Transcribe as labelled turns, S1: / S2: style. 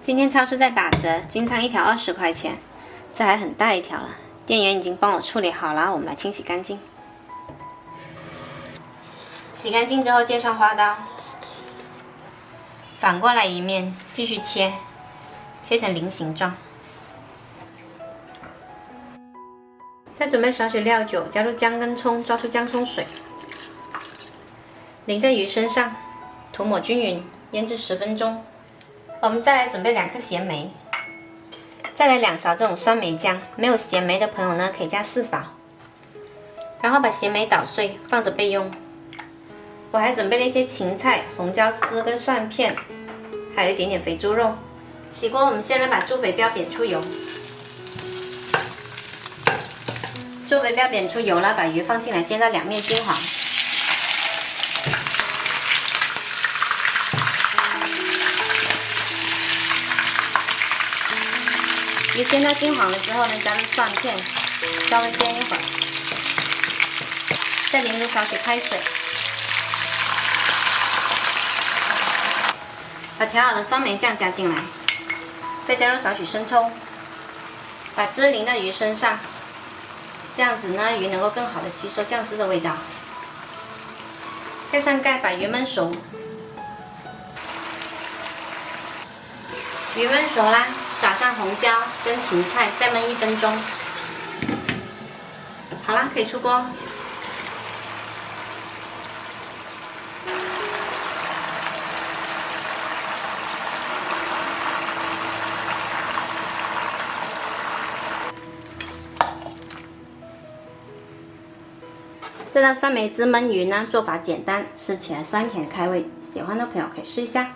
S1: 今天超市在打折，金枪一条20块钱，这还很大一条了。店员已经帮我处理好了，我们来清洗干净。洗干净之后，接上花刀，反过来一面继续切，切成菱形状。再准备少许料酒，加入姜跟葱，抓出姜葱水，淋在鱼身上，涂抹均匀，腌制10分钟。我们再来准备2颗咸梅，再来2勺这种酸梅酱，没有咸梅的朋友呢，可以加4勺。然后把咸梅捣碎，放着备用。我还准备了一些芹菜、红椒丝跟蒜片，还有一点点肥猪肉。起锅，我们先来把猪肥膘煸出油。猪肥膘煸出油了，把鱼放进来，煎到2面金黄。鱼煎到金黄了之后呢，加入蒜片，稍微煎一会儿，再淋入少许开水，把调好的酸梅酱加进来，再加入少许生抽，把汁淋到鱼身上，这样子呢，鱼能够更好的吸收酱汁的味道。盖上盖，把鱼焖熟。鱼焖熟啦，撒上红椒跟芹菜，再焖1分钟。好啦，可以出锅。这道酸梅汁焖鱼呢，做法简单，吃起来酸甜开胃，喜欢的朋友可以试一下。